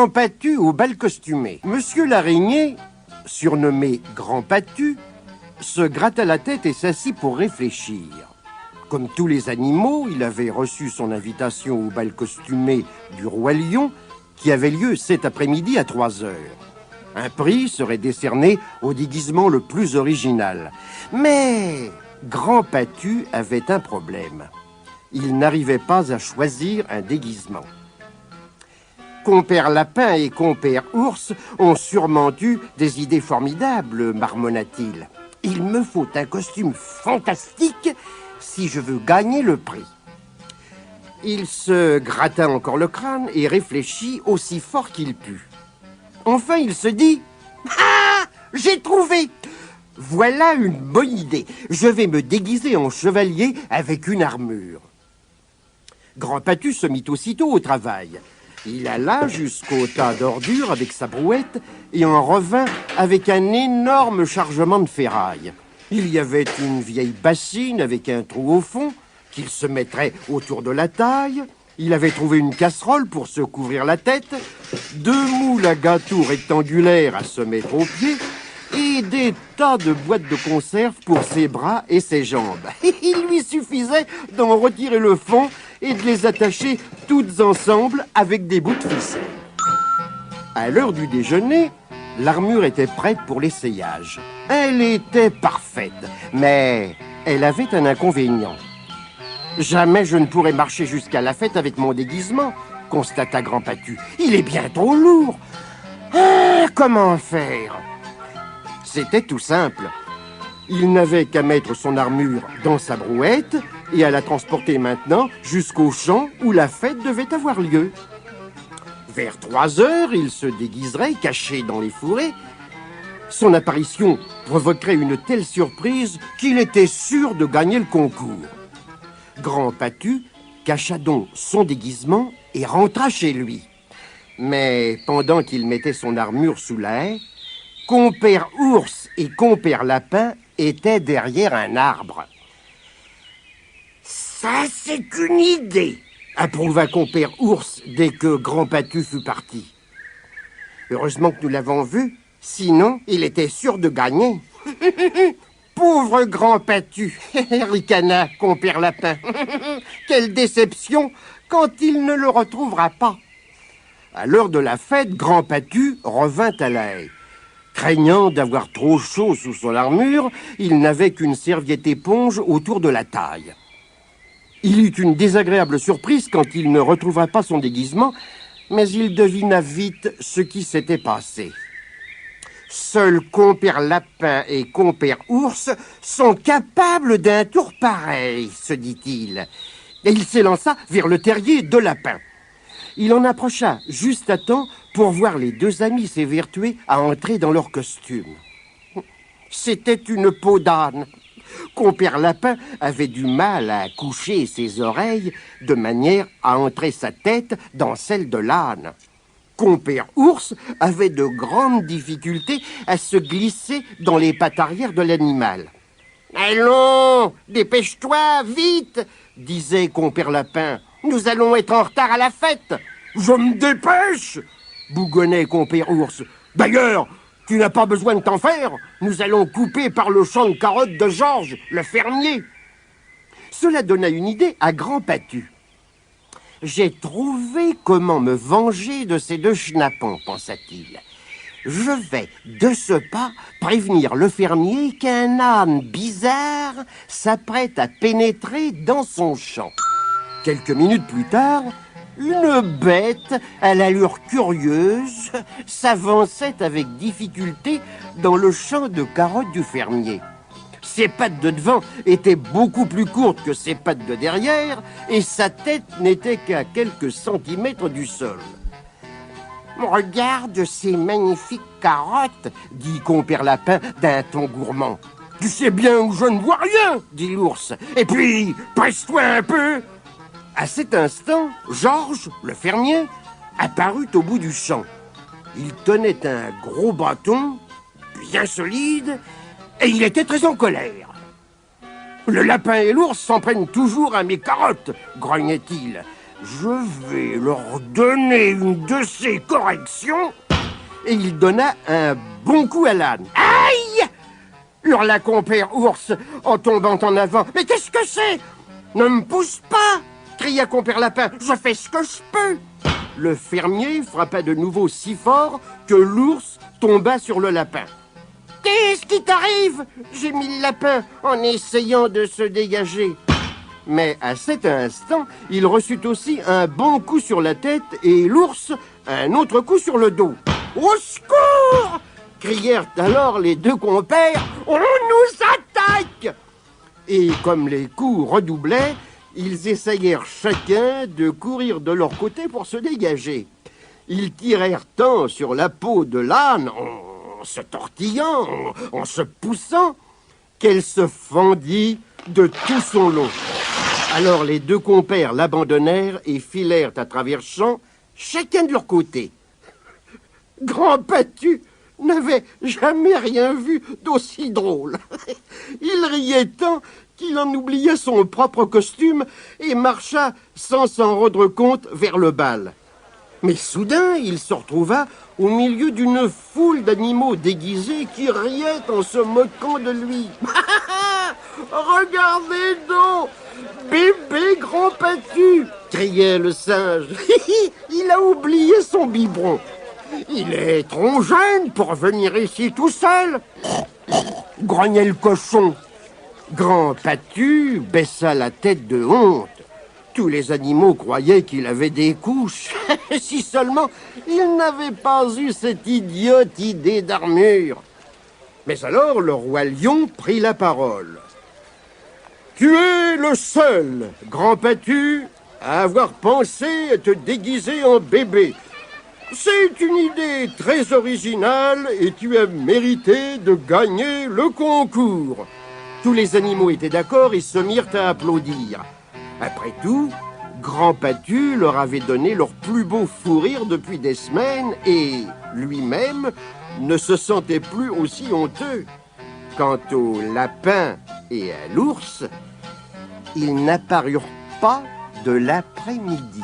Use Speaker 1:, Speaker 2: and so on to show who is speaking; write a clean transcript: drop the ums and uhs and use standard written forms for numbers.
Speaker 1: Grand Patu au bal costumé. Monsieur l'araignée, surnommé Grand Patu, se gratta la tête et s'assit pour réfléchir. Comme tous les animaux, il avait reçu son invitation au bal costumé du Roi Lion, qui avait lieu cet après-midi à 3 heures. Un prix serait décerné au déguisement le plus original. Mais Grand Patu avait un problème. Il n'arrivait pas à choisir un déguisement. Compère Lapin et Compère Ours ont sûrement eu des idées formidables, marmonna-t-il. Il me faut un costume fantastique si je veux gagner le prix. Il se gratta encore le crâne et réfléchit aussi fort qu'il put. Enfin, il se dit « Ah, j'ai trouvé! Voilà une bonne idée. Je vais me déguiser en chevalier avec une armure. » Grand Patu se mit aussitôt au travail. Il alla jusqu'au tas d'ordures avec sa brouette et en revint avec un énorme chargement de ferraille. Il y avait une vieille bassine avec un trou au fond qu'il se mettrait autour de la taille. Il avait trouvé une casserole pour se couvrir la tête, 2 moules à gâteaux rectangulaires à se mettre aux pieds et des tas de boîtes de conserve pour ses bras et ses jambes. Il lui suffisait d'en retirer le fond et de les attacher toutes ensemble avec des bouts de ficelle. À l'heure du déjeuner, l'armure était prête pour l'essayage. Elle était parfaite, mais elle avait un inconvénient. « Jamais je ne pourrai marcher jusqu'à la fête avec mon déguisement, » constata Grand Patu. « Il est bien trop lourd. Ah, comment faire ?» C'était tout simple. Il n'avait qu'à mettre son armure dans sa brouette et à la transporter maintenant jusqu'au champ où la fête devait avoir lieu. Vers 3 heures, il se déguiserait, caché dans les fourrés. Son apparition provoquerait une telle surprise qu'il était sûr de gagner le concours. Grand Patu cacha donc son déguisement et rentra chez lui. Mais pendant qu'il mettait son armure sous la haie, Compère Ours et Compère Lapin étaient derrière un arbre. « Ça, c'est qu'une idée !» approuva Compère Ours dès que Grand Patu fut parti. « Heureusement que nous l'avons vu, sinon il était sûr de gagner. » Pauvre Grand Patu, ricana Compère Lapin. Quelle déception quand il ne le retrouvera pas. À l'heure de la fête, Grand Patu revint à la haie. Craignant d'avoir trop chaud sous son armure, il n'avait qu'une serviette éponge autour de la taille. Il eut une désagréable surprise quand il ne retrouva pas son déguisement, mais il devina vite ce qui s'était passé. Seuls Compère Lapin et Compère Ours sont capables d'un tour pareil, se dit-il. Et il s'élança vers le terrier de Lapin. Il en approcha juste à temps pour voir les 2 amis s'évertuer à entrer dans leur costume. C'était une peau d'âne. Compère Lapin avait du mal à coucher ses oreilles de manière à entrer sa tête dans celle de l'âne. Compère Ours avait de grandes difficultés à se glisser dans les pattes arrière de l'animal. « Allons, dépêche-toi, vite !» disait Compère Lapin. « Nous allons être en retard à la fête !»« Je me dépêche !» bougonnait Compère Ours. « D'ailleurs, tu n'as pas besoin de t'en faire. Nous allons couper par le champ de carottes de Georges, le fermier. » Cela donna une idée à Grand Patu. « J'ai trouvé comment me venger de ces 2 schnappants, pensa-t-il. Je vais, de ce pas, prévenir le fermier qu'un âne bizarre s'apprête à pénétrer dans son champ. » Quelques minutes plus tard, une bête à l'allure curieuse s'avançait avec difficulté dans le champ de carottes du fermier. Ses pattes de devant étaient beaucoup plus courtes que ses pattes de derrière et sa tête n'était qu'à quelques centimètres du sol. « Regarde ces magnifiques carottes !» dit Compère Lapin d'un ton gourmand. « Tu sais bien où je ne vois rien !» dit l'ours. « Et puis, presse-toi un peu !» À cet instant, Georges, le fermier, apparut au bout du champ. Il tenait un gros bâton, bien solide, et il était très en colère. « Le lapin et l'ours s'en prennent toujours à mes carottes, grognait-il. Je vais leur donner une de ces corrections. Et il donna un bon coup à l'âne. Aïe! Hurla compère ours en tombant en avant. Mais qu'est-ce que c'est? Ne me pousse pas! Cria compère lapin. Je fais ce que je peux. Le fermier frappa de nouveau si fort que l'ours tomba sur le lapin. Qu'est-ce qui t'arrive? Gémit le lapin en essayant de se dégager. Mais à cet instant, il reçut aussi un bon coup sur la tête et l'ours un autre coup sur le dos. Au secours! Crièrent alors les deux compères. On nous attaque! Et comme les coups redoublaient, ils essayèrent chacun de courir de leur côté pour se dégager. Ils tirèrent tant sur la peau de l'âne, en se tortillant, en se poussant, qu'elle se fendit de tout son long. Alors les deux compères l'abandonnèrent et filèrent à travers champs, chacun de leur côté. Grand Patu n'avait jamais rien vu d'aussi drôle. Il riait tant qu'il en oublia son propre costume et marcha sans s'en rendre compte vers le bal. Mais soudain, il se retrouva au milieu d'une foule d'animaux déguisés qui riaient en se moquant de lui. « Regardez donc, bébé Grand Patu !» criait le singe. « Il a oublié son biberon. Il est trop jeune pour venir ici tout seul. » grognait le cochon. Grand Patu baissa la tête de honte. Tous les animaux croyaient qu'il avait des couches. Si seulement il n'avait pas eu cette idiote idée d'armure. Mais alors le roi lion prit la parole. « Tu es le seul, Grand Patu, à avoir pensé à te déguiser en bébé. C'est une idée très originale et tu as mérité de gagner le concours. » Tous les animaux étaient d'accord et se mirent à applaudir. Après tout, Grand Patu leur avait donné leur plus beau fou rire depuis des semaines et lui-même ne se sentait plus aussi honteux. Quant au lapin et à l'ours, ils n'apparurent pas de l'après-midi.